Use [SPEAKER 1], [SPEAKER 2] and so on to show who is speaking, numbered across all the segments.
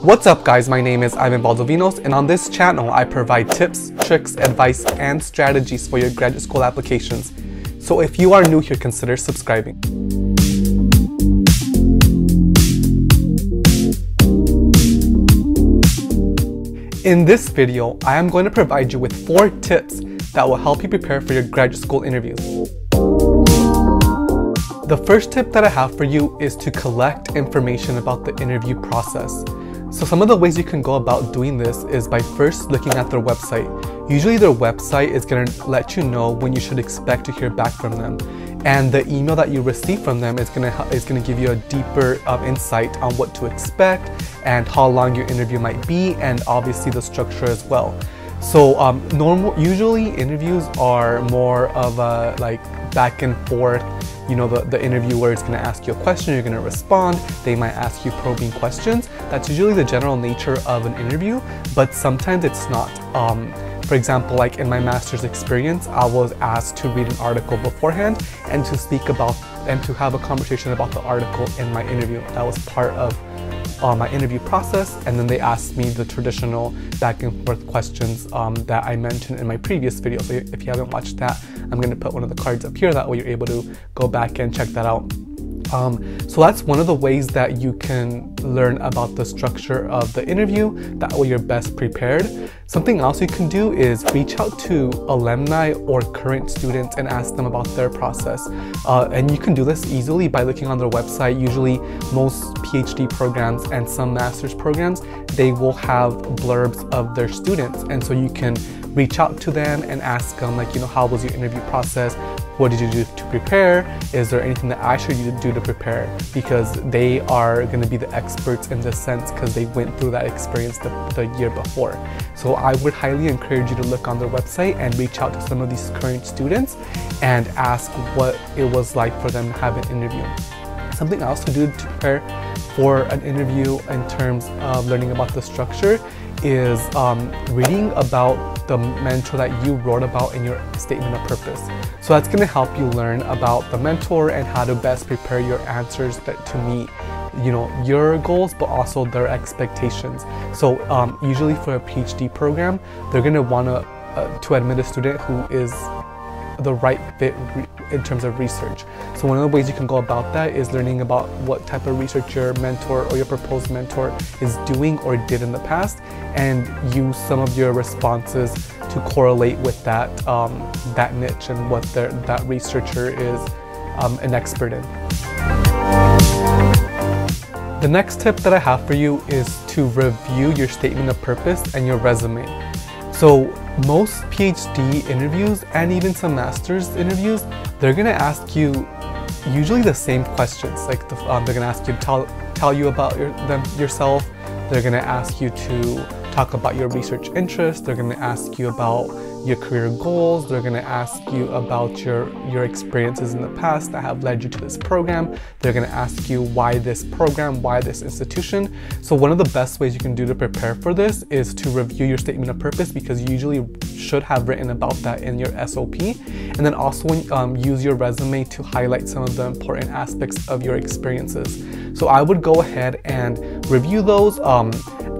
[SPEAKER 1] What's up guys, my name is Ivan Baldovinos, and on this channel I provide tips, tricks, advice, and strategies for your graduate school applications. So if you are new here, consider subscribing. In this video, I am going to provide you with 4 tips that will help you prepare for your graduate school interviews. The first tip that I have for you is to collect information about the interview process. So some of the ways you can go about doing this is by first looking at their website. Usually their website is going to let you know when you should expect to hear back from them. And the email that you receive from them is going to give you a deeper insight on what to expect and how long your interview might be, and obviously the structure as well. So usually interviews are more of a back and forth. You know, the interviewer is going to ask you a question, you're going to respond, they might ask you probing questions. That's usually the general nature of an interview, but sometimes it's not. For example, like in my master's experience, I was asked to read an article beforehand and to speak about and to have a conversation about the article in my interview. That was part of my interview process, and then they asked me the traditional back and forth questions that I mentioned in my previous video. So if you haven't watched that, I'm going to put one of the cards up here, that way you're able to go back and check that out. So that's one of the ways that you can learn about the structure of the interview, that way you're best prepared. Something else you can do is reach out to alumni or current students and ask them about their process. And you can do this easily by looking on their website. Usually most PhD programs and some master's programs, they will have blurbs of their students, and so you can reach out to them and ask them, like, you know, how was your interview process? What did you do to prepare? Is there anything that I should do to prepare? Because they are going to be the experts in this sense, because they went through that experience the year before. So I would highly encourage you to look on their website and reach out to some of these current students and ask what it was like for them to have an interview. Something else to do to prepare for an interview in terms of learning about the structure is reading about the mentor that you wrote about in your statement of purpose. So that's going to help you learn about the mentor and how to best prepare your answers to meet, you know, your goals, but also their expectations. So usually for a PhD program, they're going to want to admit a student who is the right fit in terms of research. So one of the ways you can go about that is learning about what type of research your mentor or your proposed mentor is doing or did in the past, and use some of your responses to correlate with that that niche and what that researcher is an expert in. The next tip that I have for you is to review your statement of purpose and your resume. So most PhD interviews and even some master's interviews, they're going to ask you usually the same questions. Like they're going to ask you to tell you about yourself. They're going to ask you to talk about your research interests. They're going to ask you about your career goals. They're going to ask you about your experiences in the past that have led you to this program. They're going to ask you why this program, why this institution. So one of the best ways you can do to prepare for this is to review your statement of purpose, because you usually should have written about that in your SOP. And then also use your resume to highlight some of the important aspects of your experiences. So I would go ahead and review those.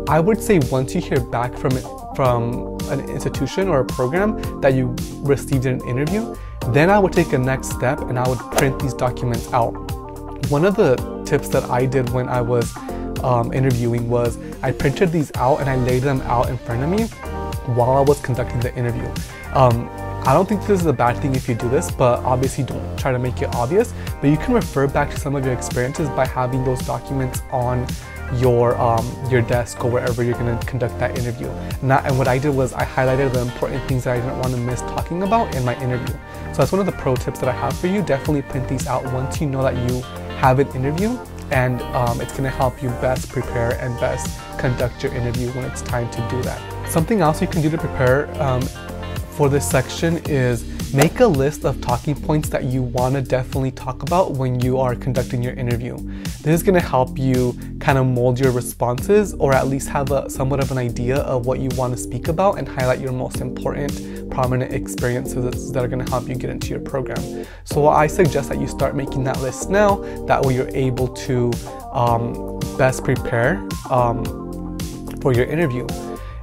[SPEAKER 1] I would say once you hear back from an institution or a program that you received in an interview, then I would take a next step and I would print these documents out. One of the tips that I did when I was interviewing was I printed these out and I laid them out in front of me while I was conducting the interview. I don't think this is a bad thing if you do this, but obviously don't try to make it obvious. But you can refer back to some of your experiences by having those documents on your desk or wherever you're going to conduct that interview. And what I did was I highlighted the important things that I didn't want to miss talking about in my interview. So that's one of the pro tips that I have for you. Definitely print these out once you know that you have an interview, and it's going to help you best prepare and best conduct your interview when it's time to do that. Something else you can do to prepare for this section is make a list of talking points that you want to definitely talk about when you are conducting your interview. This is going to help you kind of mold your responses, or at least have somewhat of an idea of what you want to speak about, and highlight your most important, prominent experiences that are going to help you get into your program. So I suggest that you start making that list now. That way you're able to best prepare for your interview.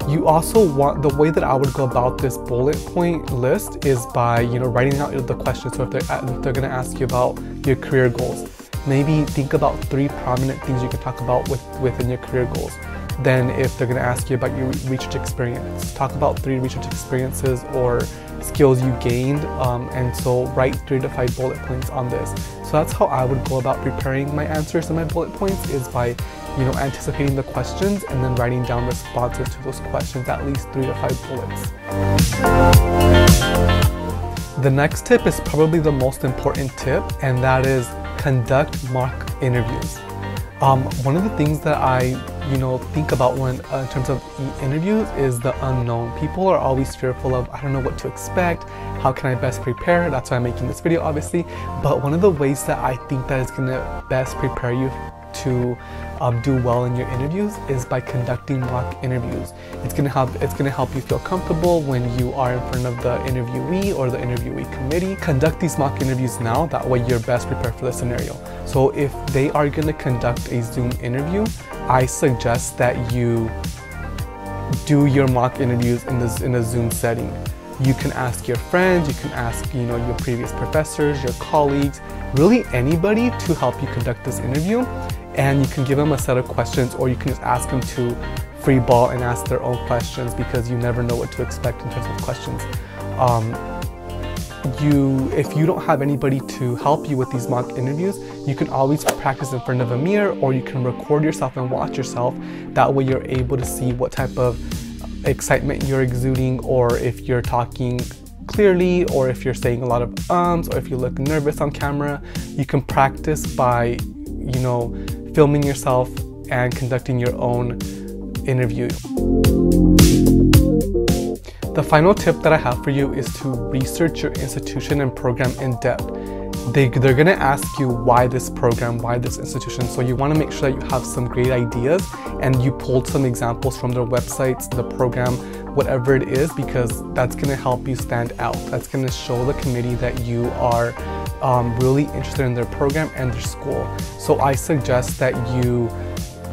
[SPEAKER 1] You also want, the way that I would go about this bullet point list is by, writing out the questions. So if they're going to ask you about your career goals, maybe think about 3 prominent things you can talk about within your career goals. Then if they're going to ask you about your research experience, talk about 3 research experiences or skills you gained, and so write 3 to 5 bullet points on this. So that's how I would go about preparing my answers and my bullet points, is by anticipating the questions and then writing down responses to those questions, at least 3 to 5 bullets. The next tip is probably the most important tip, and that is conduct mock interviews. One of the things that I think about when in terms of interviews is the unknown. People are always fearful of, I don't know what to expect, how can I best prepare? That's why I'm making this video, obviously. But one of the ways that I think that is going to best prepare you to do well in your interviews is by conducting mock interviews. It's gonna help you feel comfortable when you are in front of the interviewee or the interviewee committee. Conduct these mock interviews now, that way you're best prepared for the scenario. So if they are gonna conduct a Zoom interview, I suggest that you do your mock interviews in a Zoom setting. You can ask your friends, you can ask your previous professors, your colleagues, really anybody to help you conduct this interview, and you can give them a set of questions, or you can just ask them to free ball and ask their own questions, because you never know what to expect in terms of questions. If you don't have anybody to help you with these mock interviews, you can always practice in front of a mirror, or you can record yourself and watch yourself. That way you're able to see what type of excitement you're exuding, or if you're talking clearly, or if you're saying a lot of ums, or if you look nervous on camera. You can practice by filming yourself and conducting your own interview. The final tip that I have for you is to research your institution and program in depth. They're going to ask you why this program, why this institution. So you want to make sure that you have some great ideas and you pulled some examples from their websites, the program, whatever it is, because that's going to help you stand out. That's going to show the committee that you are really interested in their program and their school. So I suggest that you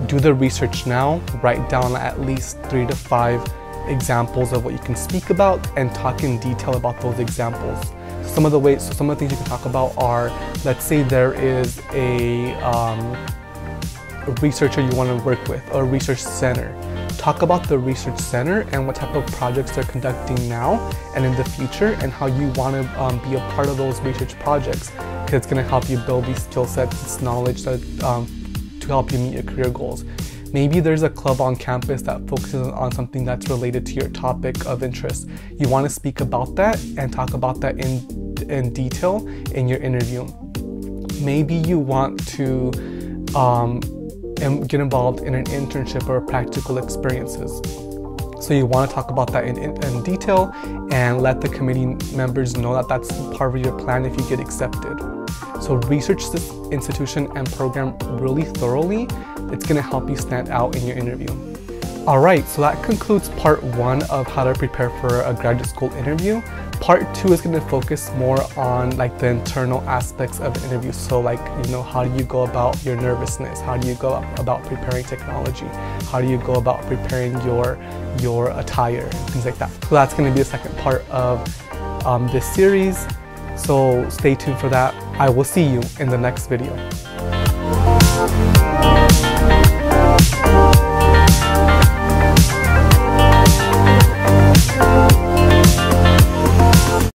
[SPEAKER 1] do the research now, write down at least 3 to 5 examples of what you can speak about, and talk in detail about those examples. Some of the things you can talk about are, let's say there is a researcher you want to work with, or a research center. Talk about the research center and what type of projects they're conducting now and in the future, and how you want to be a part of those research projects, because it's going to help you build these skill sets, this knowledge that, to help you meet your career goals. Maybe there's a club on campus that focuses on something that's related to your topic of interest. You want to speak about that and talk about that in detail in your interview. Maybe you want to get involved in an internship or practical experiences. So you want to talk about that in detail and let the committee members know that that's part of your plan if you get accepted. So research this institution and program really thoroughly. It's going to help you stand out in your interview. Alright, so that concludes part 1 of how to prepare for a graduate school interview. Part 2 is going to focus more on the internal aspects of the interview. So how do you go about your nervousness? How do you go about preparing technology? How do you go about preparing your attire? Things like that. So that's going to be the second part of this series. So stay tuned for that. I will see you in the next video.